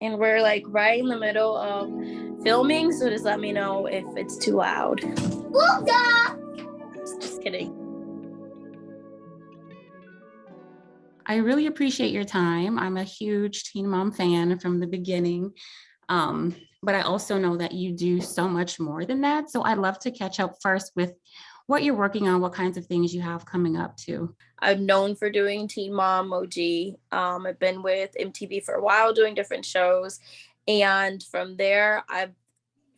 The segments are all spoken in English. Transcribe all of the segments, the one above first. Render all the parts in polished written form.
and we're like right in the middle of filming, so just let me know if it's too loud. Just kidding. I really appreciate your time. I'm a huge Teen Mom fan from the beginning. But I also know that you do so much more than that. So I'd love to catch up first with what you're working on, what kinds of things you have coming up too. I'm known for doing Teen Mom OG. I've been with MTV for a while doing different shows. And from there, I've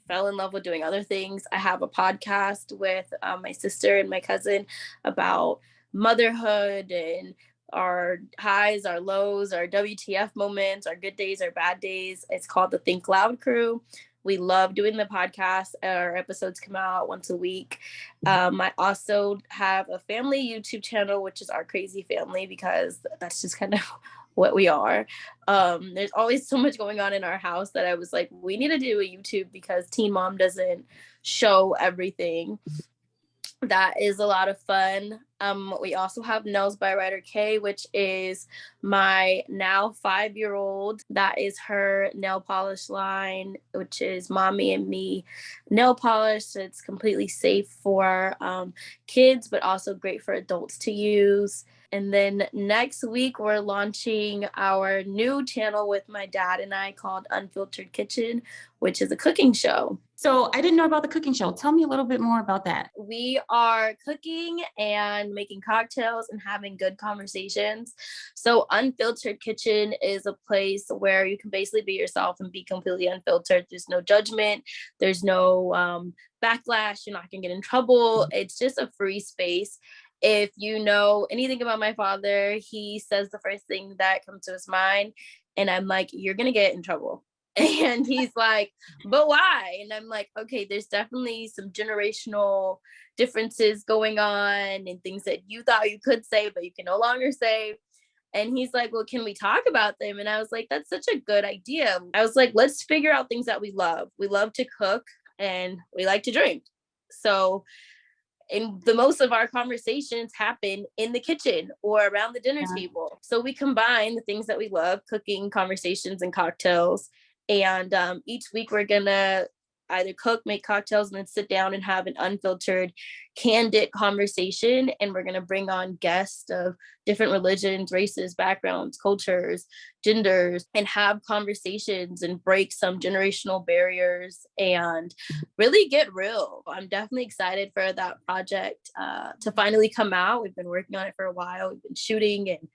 fell in love with doing other things. I have a podcast with my sister and my cousin about motherhood and our highs, our lows, our WTF moments, our good days, our bad days. It's called the Think Loud Crew. We love doing the podcast. Our episodes come out once a week. I also have a family YouTube channel, which is Our Crazy Family, because that's just kind of what we are. There's always so much going on in our house that I was like, we need to do a YouTube because Teen Mom doesn't show everything. That is a lot of fun. We also have Nails by Writer K, which is my now 5-year-old. That is her nail polish line, which is Mommy and Me nail polish. So it's completely safe for kids, but also great for adults to use. And then next week, we're launching our new channel with my dad and I called Unfiltered Kitchen, which is a cooking show. So I didn't know about the cooking show. Tell me a little bit more about that. We are cooking and making cocktails and having good conversations. So Unfiltered Kitchen is a place where you can basically be yourself and be completely unfiltered. There's no judgment. There's no backlash. You're not going to get in trouble. It's just a free space. If you know anything about my father, he says the first thing that comes to his mind. And I'm like, you're going to get in trouble. And he's like, but why? And I'm like, okay, there's definitely some generational differences going on and things that you thought you could say, but you can no longer say. And he's like, well, can we talk about them? And I was like, that's such a good idea. I was like, let's figure out things that we love. We love to cook and we like to drink. So and the most of our conversations happen in the kitchen or around the dinner table. So we combine the things that we love, cooking, conversations, and cocktails. And each week we're going to either cook, make cocktails, and then sit down and have an unfiltered, candid conversation. And we're going to bring on guests of different religions, races, backgrounds, cultures, genders, and have conversations and break some generational barriers and really get real. I'm definitely excited for that project to finally come out. We've been working on it for a while. We've been shooting and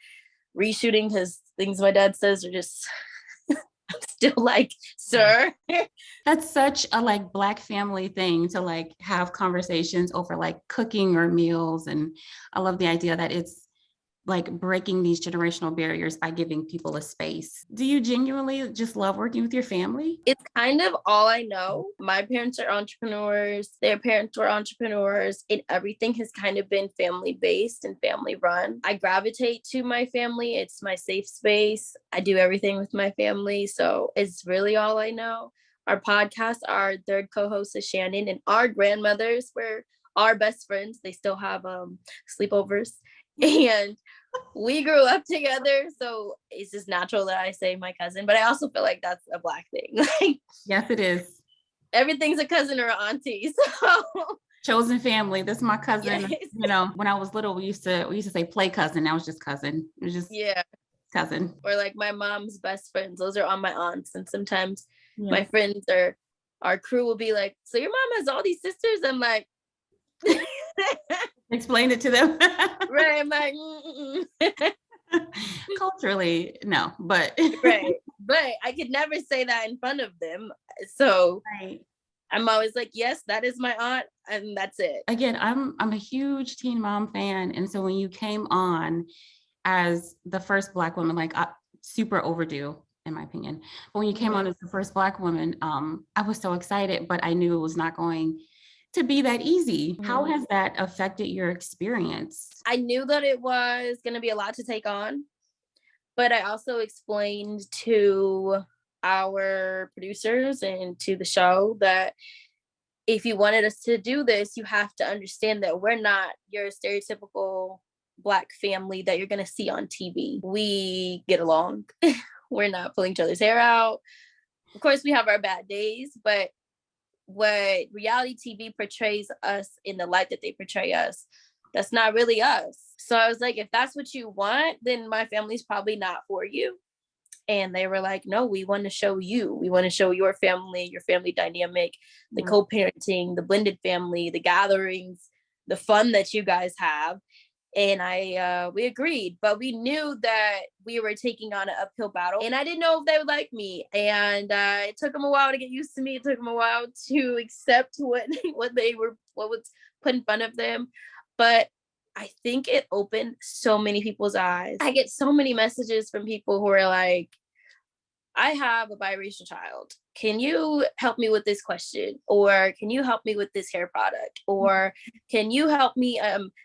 reshooting because things my dad says are just... I'm still like, sir. That's such a like Black family thing to like have conversations over like cooking or meals. And I love the idea that it's like breaking these generational barriers by giving people a space. Do you genuinely just love working with your family? It's kind of all I know. My parents are entrepreneurs. Their parents were entrepreneurs, and everything has kind of been family based and family run. I gravitate to my family. It's my safe space. I do everything with my family. So it's really all I know. Our podcast, our third co-host is Shannon, and our grandmothers were our best friends. They still have sleepovers. And we grew up together, so it's just natural that I say my cousin, but I also feel like that's a Black thing. Like, yes, it is. Everything's a cousin or an auntie. So chosen family. This is my cousin. Yes. You know, when I was little, we used to say play cousin. Now it's just cousin. It was just cousin. Or like my mom's best friends. Those are all my aunts. And sometimes my friends or our crew will be like, so your mom has all these sisters? I'm like, explain it to them. Right. I'm like, culturally, no, but right. But I could never say that in front of them. So I'm always like, yes, that is my aunt, and that's it. Again, I'm a huge Teen Mom fan. And so when you came on as the first Black woman, like super overdue, in my opinion. But when you came on as the first Black woman, I was so excited, but I knew it was not going to be that easy. How has that affected your experience? I knew that it was going to be a lot to take on, but I also explained to our producers and to the show that if you wanted us to do this, you have to understand that we're not your stereotypical Black family that you're going to see on TV. We get along. We're not pulling each other's hair out. Of course, we have our bad days, but what reality TV portrays us in the light that they portray us, that's not really us. So I was like, if that's what you want, then my family's probably not for you. And they were like, no, we want to show you. We want to show your family dynamic, the co-parenting, the blended family, the gatherings, the fun that you guys have. And we agreed, but we knew that we were taking on an uphill battle, and I didn't know if they would like me. And it took them a while to get used to me. It took them a while to accept what was put in front of them. But I think it opened so many people's eyes. I get so many messages from people who are like, I have a biracial child. Can you help me with this question? Or can you help me with this hair product? Or can you help me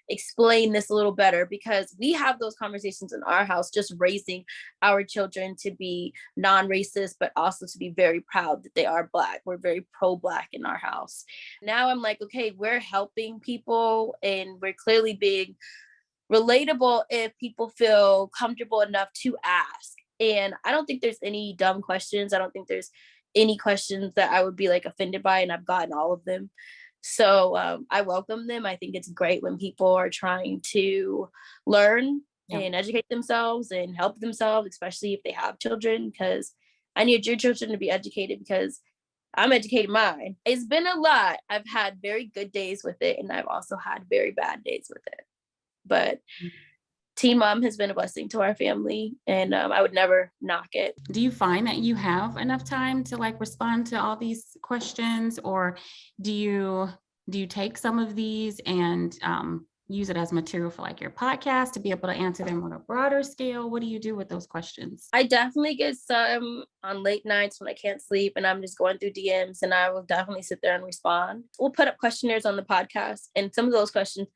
explain this a little better? Because we have those conversations in our house, just raising our children to be non-racist, but also to be very proud that they are Black. We're very pro-Black in our house. Now I'm like, okay, we're helping people, and we're clearly being relatable if people feel comfortable enough to ask. And I don't think there's any dumb questions. I don't think there's any questions that I would be like offended by, and I've gotten all of them. So I welcome them. I think it's great when people are trying to learn and educate themselves and help themselves, especially if they have children, because I need your children to be educated because I'm educating mine. It's been a lot. I've had very good days with it, and I've also had very bad days with it. But Teen Mom has been a blessing to our family, and I would never knock it. Do you find that you have enough time to like respond to all these questions, or do you take some of these and use it as material for like your podcast to be able to answer them on a broader scale? What do you do with those questions? I definitely get some on late nights when I can't sleep and I'm just going through DMs, and I will definitely sit there and respond. We'll put up questionnaires on the podcast, and some of those questions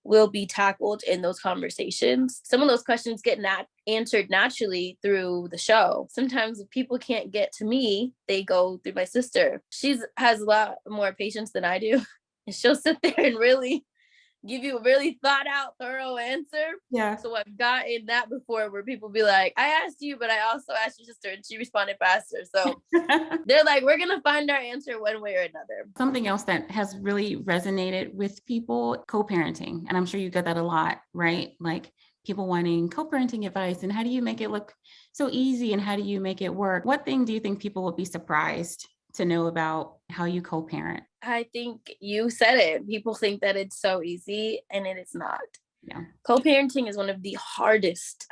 will be tackled in those conversations. Some of those questions get answered naturally through the show. Sometimes if people can't get to me, they go through my sister. She has a lot more patience than I do. And she'll sit there and really give you a really thought out, thorough answer. Yeah. So I've gotten that before where people be like, I asked you, but I also asked your sister, and she responded faster. So they're like, we're going to find our answer one way or another. Something else that has really resonated with people, co-parenting. And I'm sure you get that a lot, right? Like people wanting co-parenting advice, and how do you make it look so easy, and how do you make it work? What thing do you think people would be surprised to know about how you co-parent? I think you said it. People think that it's so easy, and it is not. Yeah. Co-parenting is one of the hardest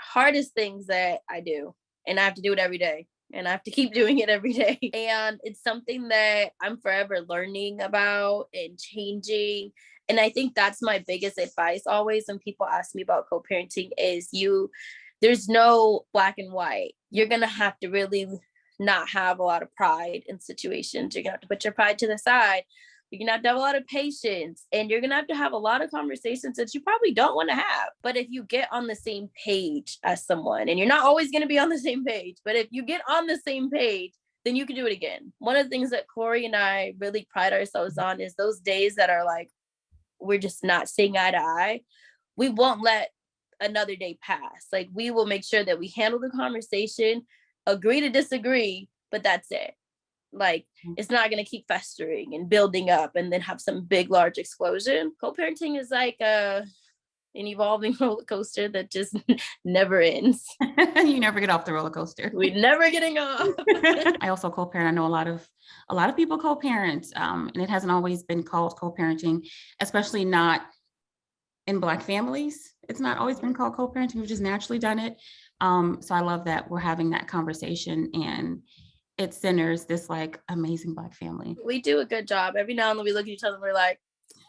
things that I do, and I have to do it every day, and I have to keep doing it every day. And it's something that I'm forever learning about and changing. And I think that's my biggest advice always when people ask me about co-parenting is there's no black and white. You're going to have to really not have a lot of pride in situations. You're gonna have to put your pride to the side. You're gonna have to have a lot of patience, and you're gonna have a lot of conversations that you probably don't want to have. But if you get on the same page as someone, and you're not always gonna be on the same page, but if you get on the same page, then you can do it again. One of the things that Corey and I really pride ourselves on is those days that are like, we're just not seeing eye to eye. We won't let another day pass. Like, we will make sure that we handle the conversation, agree to disagree, but that's it. Like, it's not going to keep festering and building up and then have some big, large explosion. Co-parenting is like an evolving roller coaster that just never ends. You never get off the roller coaster. We're never getting off. I also co-parent. I know a lot of people co-parent, and it hasn't always been called co-parenting, especially not in Black families. It's not always been called co-parenting. We've just naturally done it. So I love that we're having that conversation, and it centers this like amazing Black family. We do a good job. Every now and then we look at each other and we're like,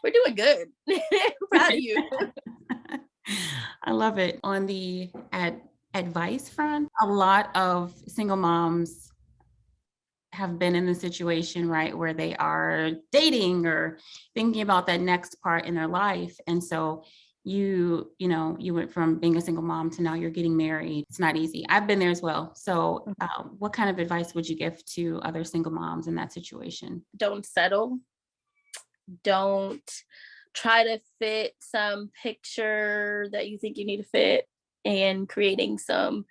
we're doing good. Proud of you. I love it. On the advice front, a lot of single moms have been in the situation, right, where they are dating or thinking about that next part in their life. And so you went from being a single mom to now you're getting married. It's not easy. I've been there as well. So what kind of advice would you give to other single moms in that situation? Don't settle. Don't try to fit some picture that you think you need to fit, and creating some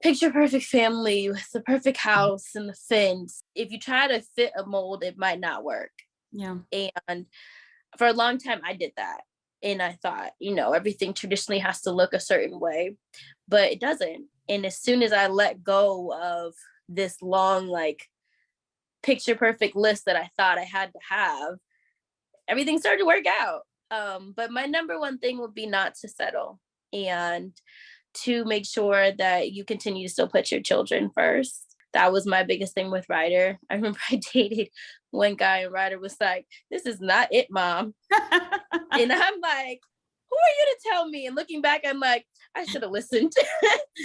picture perfect family with the perfect house and the fence. If you try to fit a mold, it might not work. Yeah. And for a long time, I did that. And I thought, everything traditionally has to look a certain way, but it doesn't. And as soon as I let go of this long, like, picture perfect list that I thought I had to have, everything started to work out. But my number one thing would be not to settle and to make sure that you continue to still put your children first. That was my biggest thing with Ryder. I remember I dated one guy and Ryder was like, "This is not it, mom." And I'm like, "Who are you to tell me?" And looking back, I'm like, I should have listened.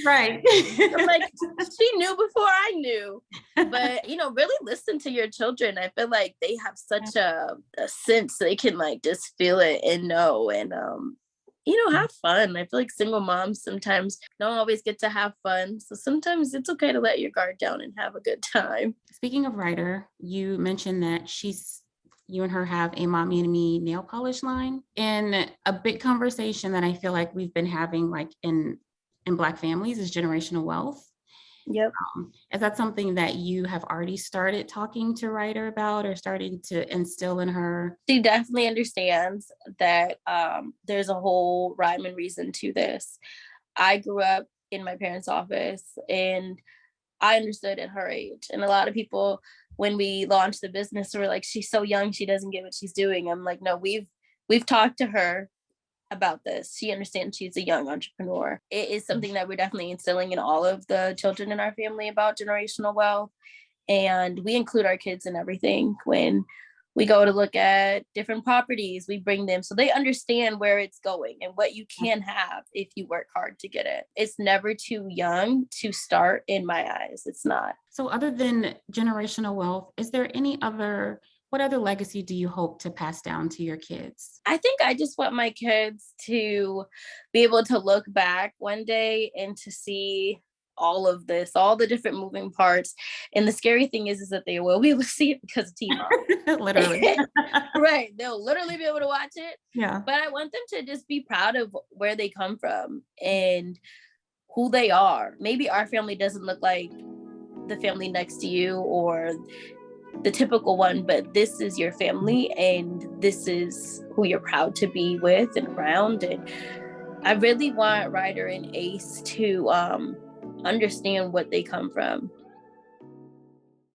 Right. I'm like, she knew before I knew. But, really listen to your children. I feel like they have such a sense they can like just feel it and know. And, have fun. I feel like single moms sometimes don't always get to have fun. So sometimes it's okay to let your guard down and have a good time. Speaking of Ryder, you mentioned that you and her have a Mommy and Me nail polish line. And a big conversation that I feel like we've been having like in Black families is generational wealth. Yep. Is that something that you have already started talking to Ryder about or starting to instill in her? She definitely understands that there's a whole rhyme and reason to this. I grew up in my parents' office and I understood at her age. And a lot of people, when we launched the business, were like, "She's so young, she doesn't get what she's doing." I'm like, no, we've talked to her about this. She understands she's a young entrepreneur. It is something that we're definitely instilling in all of the children in our family about generational wealth. And we include our kids in everything. When we go to look at different properties, we bring them so they understand where it's going and what you can have if you work hard to get it. It's never too young to start, in my eyes. It's not. So other than generational wealth, what other legacy do you hope to pass down to your kids? I think I just want my kids to be able to look back one day and to see all of this, all the different moving parts. And the scary thing is that they will be able to see it because of T-Mom. Literally. Right. They'll literally be able to watch it. Yeah. But I want them to just be proud of where they come from and who they are. Maybe our family doesn't look like the family next to you or the typical one, but this is your family and this is who you're proud to be with and around. And I really want Ryder and Ace to understand what they come from